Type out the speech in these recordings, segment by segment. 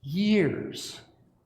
years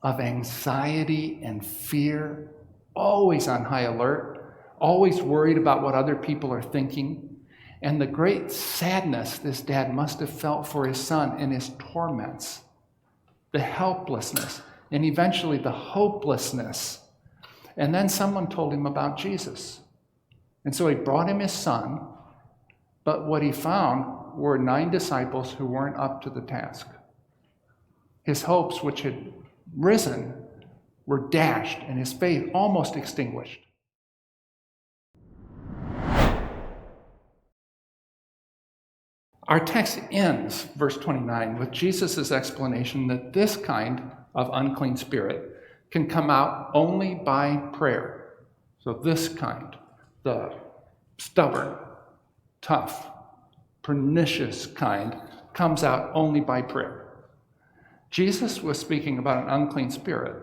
of anxiety and fear, always on high alert, always worried about what other people are thinking, and the great sadness this dad must have felt for his son in his torments, the helplessness, and eventually the hopelessness. And then someone told him about Jesus. And so he brought him his son, but what he found were 9 disciples who weren't up to the task. His hopes, which had risen, were dashed, and his faith almost extinguished. Our text ends, verse 29, with Jesus' explanation that this kind of unclean spirit can come out only by prayer. So this kind, the stubborn, tough, pernicious kind, comes out only by prayer. Jesus was speaking about an unclean spirit,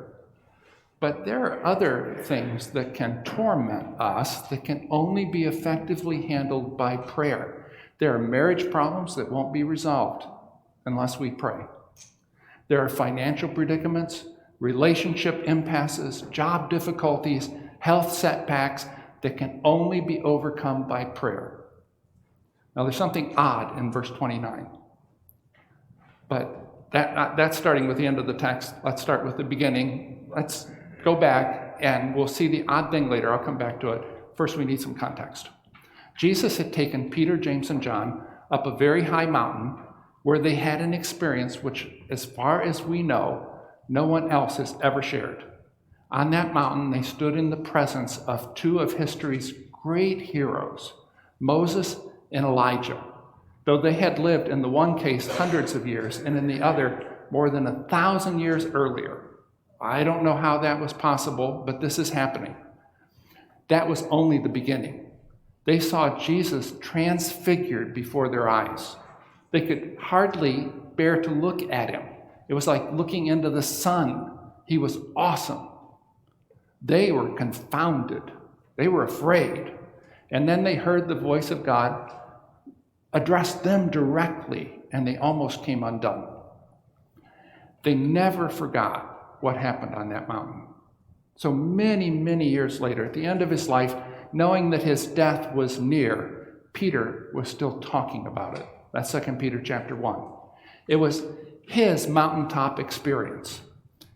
but there are other things that can torment us that can only be effectively handled by prayer. There are marriage problems that won't be resolved unless we pray. There are financial predicaments, relationship impasses, job difficulties, health setbacks that can only be overcome by prayer. Now, there's something odd in verse 29, but that's starting with the end of the text. Let's start with the beginning. Let's go back, and we'll see the odd thing later. I'll come back to it. First, we need some context. Jesus had taken Peter, James, and John up a very high mountain where they had an experience which, as far as we know, no one else has ever shared. On that mountain, they stood in the presence of 2 of history's great heroes, Moses and Elijah. Though they had lived in the one case hundreds of years and in the other more than 1,000 years earlier. I don't know how that was possible, but this is happening. That was only the beginning. They saw Jesus transfigured before their eyes. They could hardly bear to look at him. It was like looking into the sun. He was awesome. They were confounded. They were afraid. And then they heard the voice of God address them directly, and they almost came undone. They never forgot what happened on that mountain. So many, many years later, at the end of his life, knowing that his death was near, Peter was still talking about it. That's 2 Peter chapter 1. It was his mountaintop experience.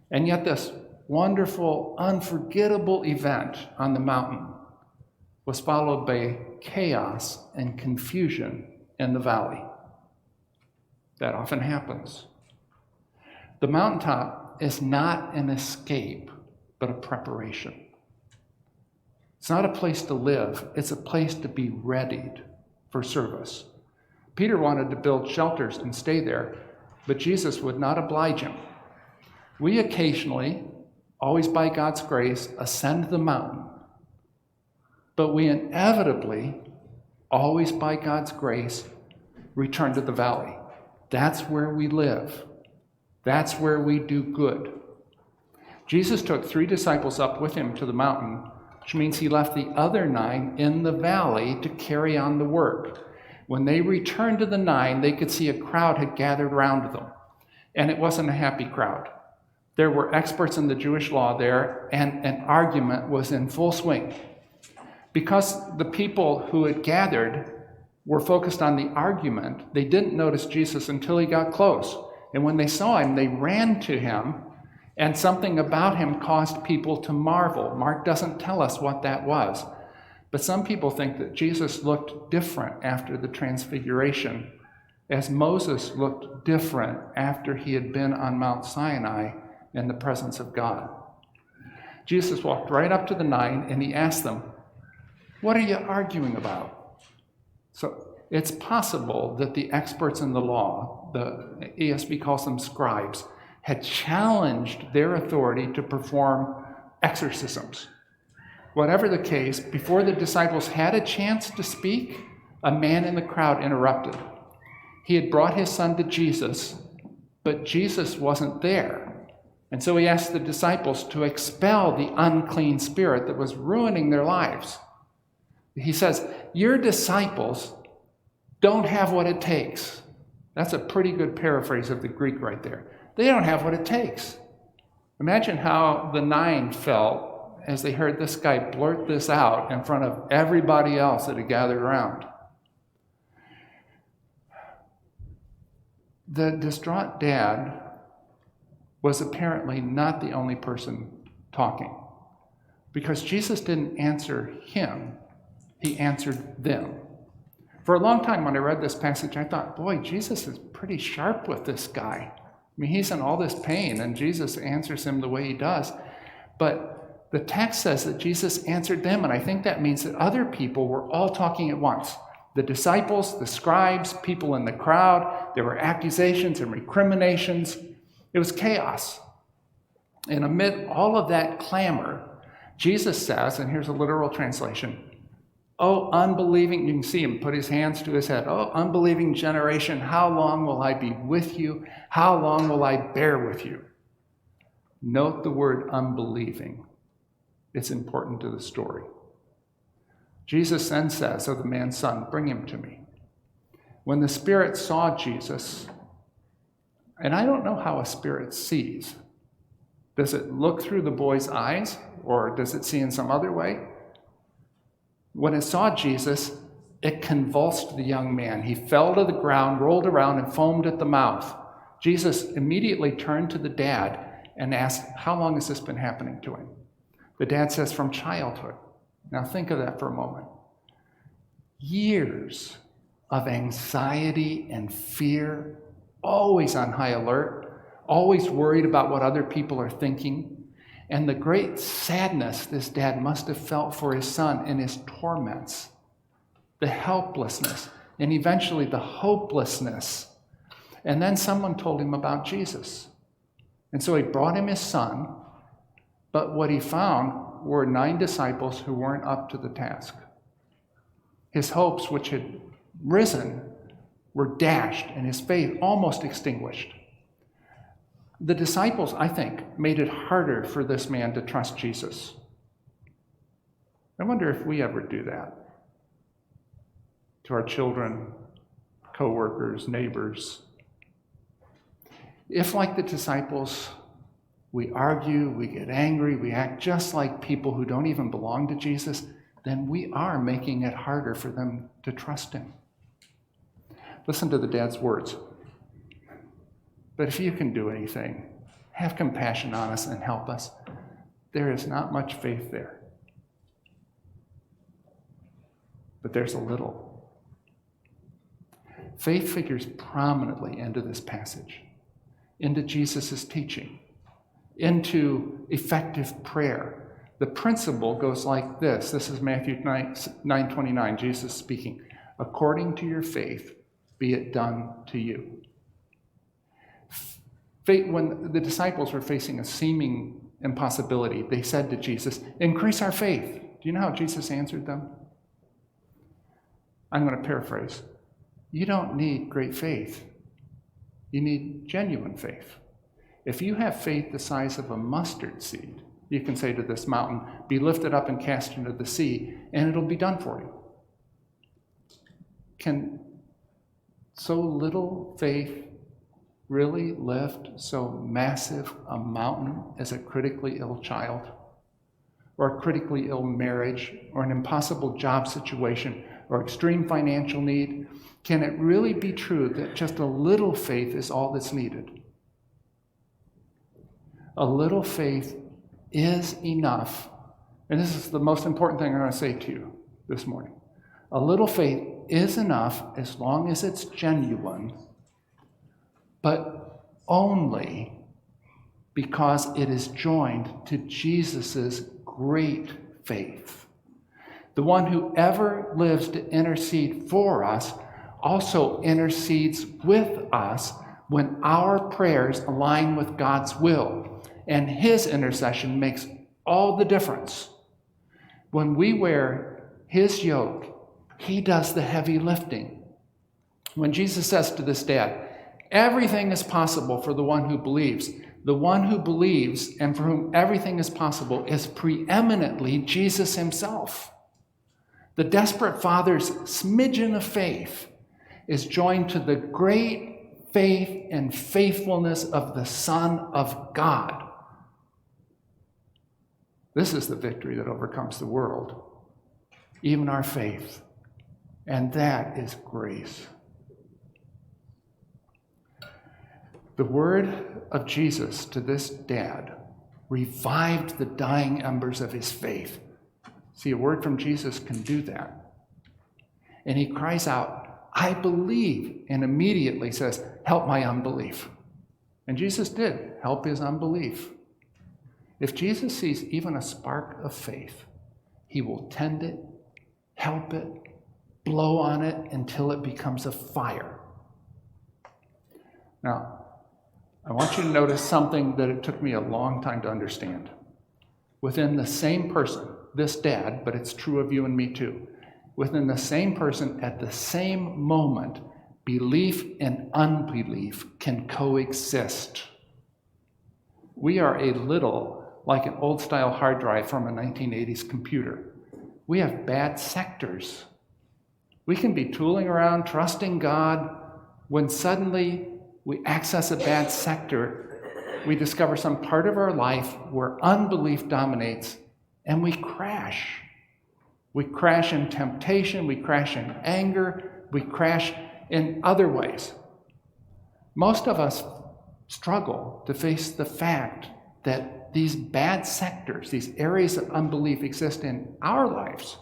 And yet this wonderful, unforgettable event on the mountain was followed by chaos and confusion in the valley. That often happens. The mountaintop is not an escape, but a preparation. It's not a place to live, it's a place to be readied for service. Peter wanted to build shelters and stay there, but Jesus would not oblige him. We occasionally, always by God's grace, ascend the mountain, but we inevitably, always by God's grace, return to the valley. That's where we live. That's where we do good. Jesus took 3 disciples up with him to the mountain, which means he left the other 9 in the valley to carry on the work. When they returned to the 9, they could see a crowd had gathered around them, and it wasn't a happy crowd. There were experts in the Jewish law there, and an argument was in full swing. Because the people who had gathered were focused on the argument, they didn't notice Jesus until he got close. And when they saw him, they ran to him, and something about him caused people to marvel. Mark doesn't tell us what that was. But some people think that Jesus looked different after the transfiguration, as Moses looked different after he had been on Mount Sinai in the presence of God. Jesus walked right up to the 9 and he asked them, "What are you arguing about?" So it's possible that the experts in the law, the ESV calls them scribes, had challenged their authority to perform exorcisms. Whatever the case, before the disciples had a chance to speak, a man in the crowd interrupted. He had brought his son to Jesus, but Jesus wasn't there. And so he asked the disciples to expel the unclean spirit that was ruining their lives. He says, "Your disciples don't have what it takes." That's a pretty good paraphrase of the Greek right there. They don't have what it takes. Imagine how the 9 felt as they heard this guy blurt this out in front of everybody else that had gathered around. The distraught dad was apparently not the only person talking, because Jesus didn't answer him, he answered them. For a long time when I read this passage, I thought, boy, Jesus is pretty sharp with this guy. I mean, he's in all this pain, and Jesus answers him the way he does. But the text says that Jesus answered them, and I think that means that other people were all talking at once. The disciples, the scribes, people in the crowd. There were accusations and recriminations. It was chaos. And amid all of that clamor, Jesus says, and here's a literal translation, "Oh, unbelieving," you can see him put his hands to his head, "Oh, unbelieving generation, how long will I be with you? How long will I bear with you?" Note the word unbelieving. It's important to the story. Jesus then says of the man's son, "Bring him to me." When the spirit saw Jesus, and I don't know how a spirit sees. Does it look through the boy's eyes, or does it see in some other way? When it saw Jesus, it convulsed the young man. He fell to the ground, rolled around, and foamed at the mouth. Jesus immediately turned to the dad and asked, "How long has this been happening to him?" The dad says, "From childhood." Now think of that for a moment. Years of anxiety and fear, always on high alert, always worried about what other people are thinking, and the great sadness this dad must have felt for his son in his torments, the helplessness, and eventually the hopelessness. And then someone told him about Jesus. And so he brought him his son, but what he found were 9 disciples who weren't up to the task. His hopes, which had risen, were dashed, and his faith almost extinguished. The disciples, I think, made it harder for this man to trust Jesus. I wonder if we ever do that to our children, coworkers, neighbors. If, like the disciples, we argue, we get angry, we act just like people who don't even belong to Jesus, then we are making it harder for them to trust him. Listen to the dad's words. "But if you can do anything, have compassion on us and help us." There is not much faith there, but there's a little. Faith figures prominently into this passage, into Jesus' teaching, into effective prayer. The principle goes like this. This is Matthew 9:29, Jesus speaking. "According to your faith, be it done to you." When the disciples were facing a seeming impossibility, they said to Jesus, "Increase our faith." Do you know how Jesus answered them? I'm going to paraphrase. You don't need great faith. You need genuine faith. If you have faith the size of a mustard seed, you can say to this mountain, "Be lifted up and cast into the sea," and it'll be done for you. Can so little faith really lift so massive a mountain as a critically ill child, or a critically ill marriage, or an impossible job situation, or extreme financial need? Can it really be true that just a little faith is all that's needed? A little faith is enough, and this is the most important thing I'm going to say to you this morning. A little faith is enough as long as it's genuine, but only because it is joined to Jesus' great faith. The one who ever lives to intercede for us also intercedes with us when our prayers align with God's will. And his intercession makes all the difference. When we wear his yoke, he does the heavy lifting. When Jesus says to this dad, "Everything is possible for the one who believes," the one who believes and for whom everything is possible is preeminently Jesus himself. The desperate father's smidgen of faith is joined to the great faith and faithfulness of the Son of God. This is the victory that overcomes the world, even our faith. And that is grace. The word of Jesus to this dad revived the dying embers of his faith. See, a word from Jesus can do that. And he cries out, I believe, and immediately says, help my unbelief. And Jesus did help his unbelief. If Jesus sees even a spark of faith, he will tend it, help it, blow on it until it becomes a fire. Now, I want you to notice something that it took me a long time to understand. Within the same person, this dad, but it's true of you and me too, within the same person at the same moment, belief and unbelief can coexist. We are a little like an old-style hard drive from a 1980s computer. We have bad sectors. We can be tooling around, trusting God, when suddenly we access a bad sector, we discover some part of our life where unbelief dominates, and we crash. We crash in temptation, we crash in anger, we crash in other ways. Most of us struggle to face the fact that these bad sectors, these areas of unbelief exist in our lives.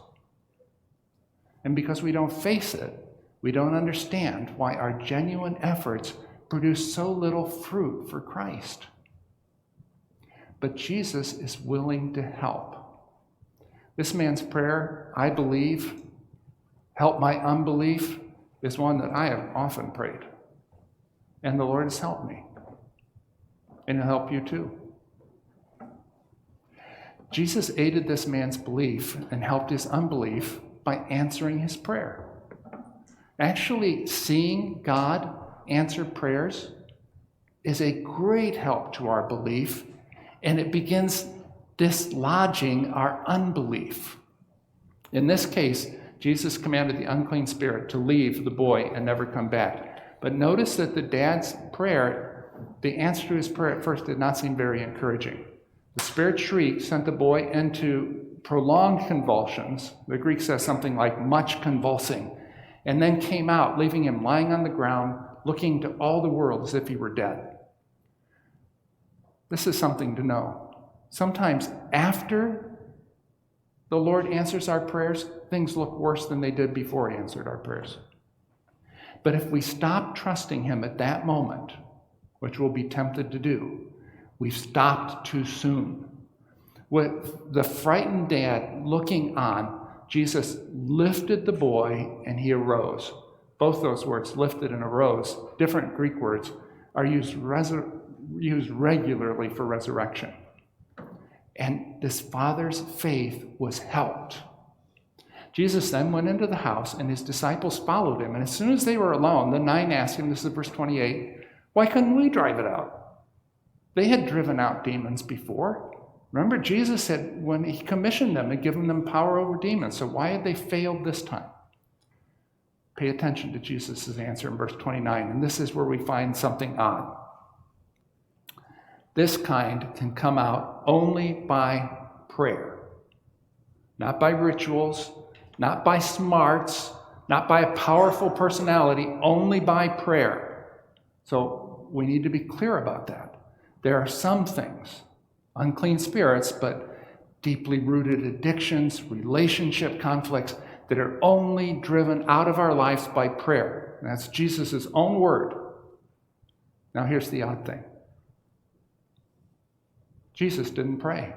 And because we don't face it, we don't understand why our genuine efforts produce so little fruit for Christ. But Jesus is willing to help. This man's prayer, I believe, help my unbelief, is one that I have often prayed. And the Lord has helped me. And he'll help you too. Jesus aided this man's belief and helped his unbelief by answering his prayer. Actually, seeing God answer prayers is a great help to our belief, and it begins dislodging our unbelief. In this case, Jesus commanded the unclean spirit to leave the boy and never come back. But notice that the dad's prayer, the answer to his prayer at first did not seem very encouraging. The spirit shriek sent the boy into prolonged convulsions. The Greek says something like much convulsing, and then came out, leaving him lying on the ground, looking to all the world as if he were dead. This is something to know. Sometimes after the Lord answers our prayers, things look worse than they did before he answered our prayers. But if we stop trusting him at that moment, which we'll be tempted to do, we've stopped too soon. With the frightened dad looking on, Jesus lifted the boy and he arose. Both those words, lifted and arose, different Greek words, are used regularly for resurrection. And this father's faith was helped. Jesus then went into the house and his disciples followed him. And as soon as they were alone, the 9 asked him, this is verse 28, why couldn't we drive it out? They had driven out demons before. Remember, Jesus said when he commissioned them and given them power over demons. So why had they failed this time? Pay attention to Jesus' answer in verse 29. And this is where we find something odd. This kind can come out only by prayer. Not by rituals, not by smarts, not by a powerful personality, only by prayer. So we need to be clear about that. There are some things, unclean spirits, but deeply rooted addictions, relationship conflicts, that are only driven out of our lives by prayer. And that's Jesus' own word. Now here's the odd thing. Jesus didn't pray.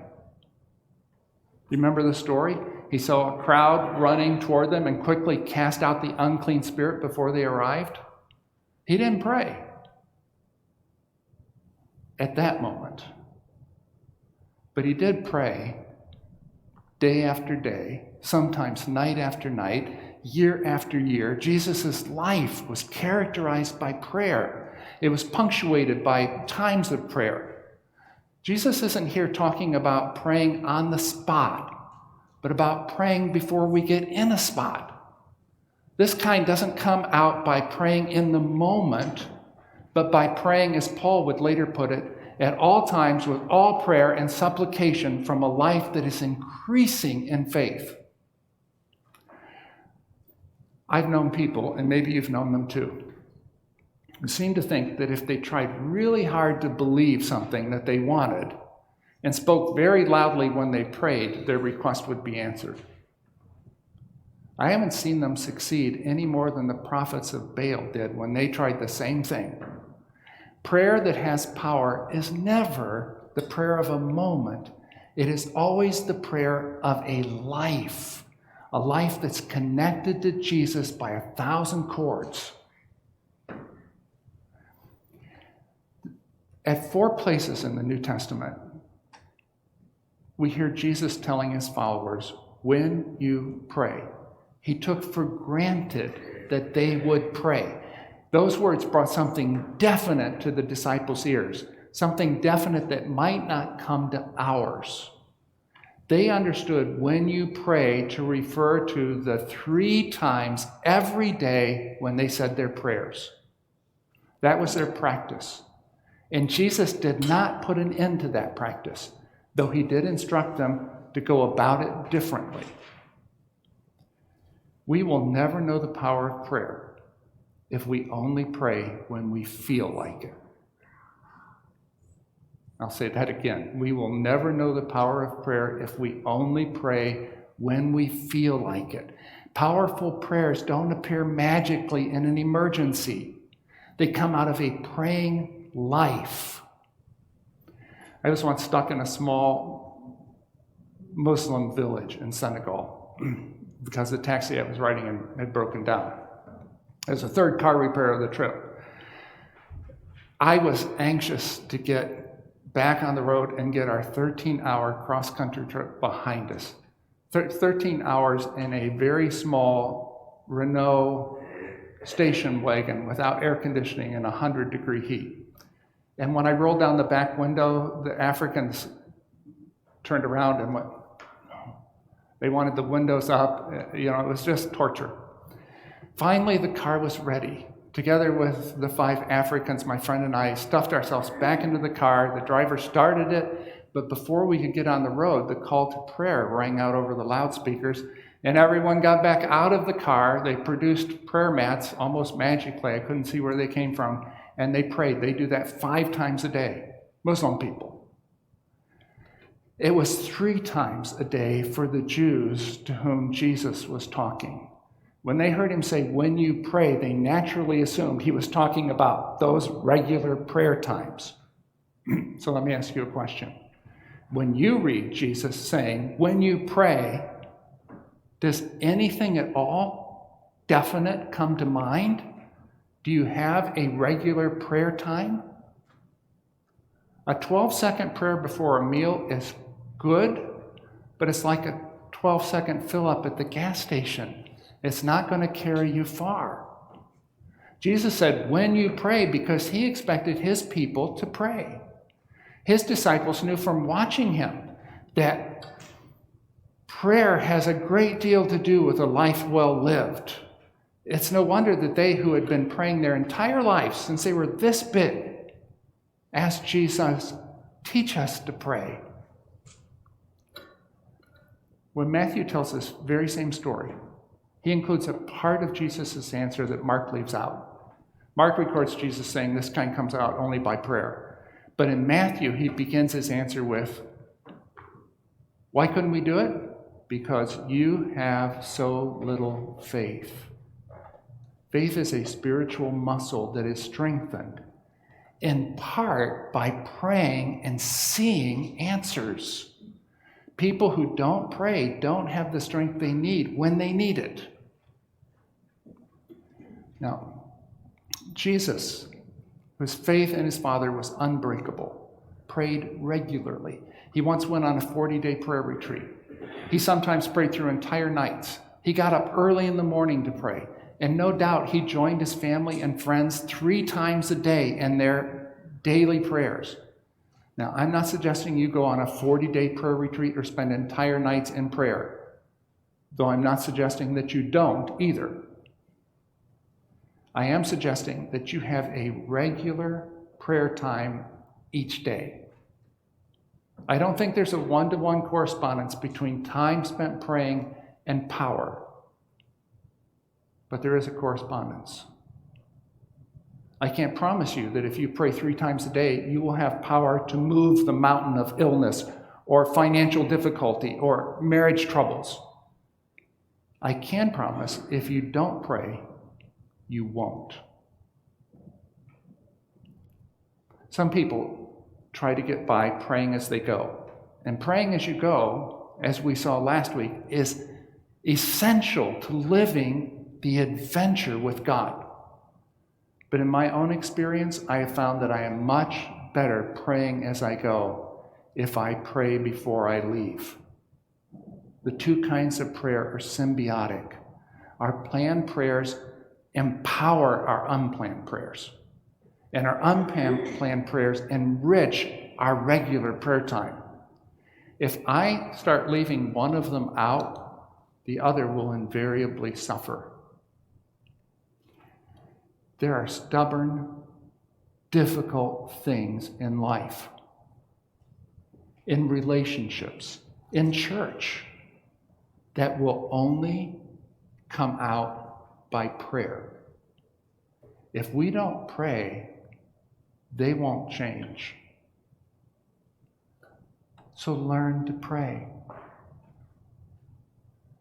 You remember the story? He saw a crowd running toward them and quickly cast out the unclean spirit before they arrived. He didn't pray at that moment. But he did pray day after day, sometimes night after night, year after year. Jesus' life was characterized by prayer. It was punctuated by times of prayer. Jesus isn't here talking about praying on the spot, but about praying before we get in a spot. This kind doesn't come out by praying in the moment, but by praying, as Paul would later put it, at all times with all prayer and supplication from a life that is increasing in faith. I've known people, and maybe you've known them too, who seem to think that if they tried really hard to believe something that they wanted and spoke very loudly when they prayed, their request would be answered. I haven't seen them succeed any more than the prophets of Baal did when they tried the same thing. Prayer that has power is never the prayer of a moment. It is always the prayer of a life that's connected to Jesus by 1,000 cords. At 4 places in the New Testament, we hear Jesus telling his followers, when you pray. He took for granted that they would pray. Those words brought something definite to the disciples' ears, something definite that might not come to ours. They understood when you pray to refer to the 3 times every day when they said their prayers. That was their practice. And Jesus did not put an end to that practice, though he did instruct them to go about it differently. We will never know the power of prayer if we only pray when we feel like it. I'll say that again. We will never know the power of prayer if we only pray when we feel like it. Powerful prayers don't appear magically in an emergency. They come out of a praying life. I was once stuck in a small Muslim village in Senegal because the taxi I was riding in had broken down. It was the 3rd car repair of the trip. I was anxious to get back on the road and get our 13-hour cross-country trip behind us. 13 hours in a very small Renault station wagon without air conditioning in 100-degree heat. And when I rolled down the back window, the Africans turned around and went, they wanted the windows up. It was just torture. Finally, the car was ready. Together with the 5 Africans, my friend and I stuffed ourselves back into the car. The driver started it, but before we could get on the road, the call to prayer rang out over the loudspeakers, and everyone got back out of the car. They produced prayer mats almost magically. I couldn't see where they came from, and they prayed. They do that 5 times a day, Muslim people. It was 3 times a day for the Jews to whom Jesus was talking. When they heard him say, when you pray, they naturally assumed he was talking about those regular prayer times. So let me ask you a question. When you read Jesus saying, when you pray, does anything at all definite come to mind? Do you have a regular prayer time? A 12-second prayer before a meal is good, but it's like a 12-second fill-up at the gas station. It's not going to carry you far. Jesus said, when you pray, because he expected his people to pray. His disciples knew from watching him that prayer has a great deal to do with a life well lived. It's no wonder that they who had been praying their entire lives since they were this big asked Jesus, teach us to pray. When Matthew tells this very same story, he includes a part of Jesus' answer that Mark leaves out. Mark records Jesus saying this kind comes out only by prayer. But in Matthew, he begins his answer with, why couldn't we do it? Because you have so little faith. Faith is a spiritual muscle that is strengthened in part by praying and seeing answers. People who don't pray don't have the strength they need when they need it. Now, Jesus, whose faith in his Father was unbreakable, prayed regularly. He once went on a 40-day prayer retreat. He sometimes prayed through entire nights. He got up early in the morning to pray. And no doubt he joined his family and friends 3 times a day in their daily prayers. Now, I'm not suggesting you go on a 40-day prayer retreat or spend entire nights in prayer, though I'm not suggesting that you don't either. I am suggesting that you have a regular prayer time each day. I don't think there's a one-to-one correspondence between time spent praying and power, but there is a correspondence. I can't promise you that if you pray 3 times a day, you will have power to move the mountain of illness or financial difficulty or marriage troubles. I can promise if you don't pray, you won't. Some people try to get by praying as they go. And praying as you go, as we saw last week, is essential to living the adventure with God. But in my own experience, I have found that I am much better praying as I go if I pray before I leave. The 2 kinds of prayer are symbiotic. Our planned prayers empower our unplanned prayers, and our unplanned prayers enrich our regular prayer time. If I start leaving one of them out, the other will invariably suffer. There are stubborn, difficult things in life, in relationships, in church, that will only come out by prayer. If we don't pray, they won't change. So learn to pray.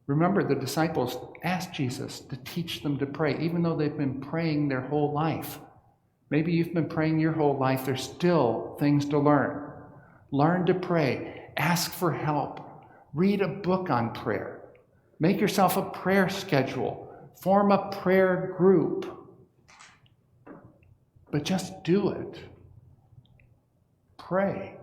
Remember, the disciples asked Jesus to teach them to pray, even though they've been praying their whole life. Maybe you've been praying your whole life. There's still things to learn. Learn to pray. Ask for help. Read a book on prayer. Make yourself a prayer schedule. Form a prayer group. But just do it. Pray.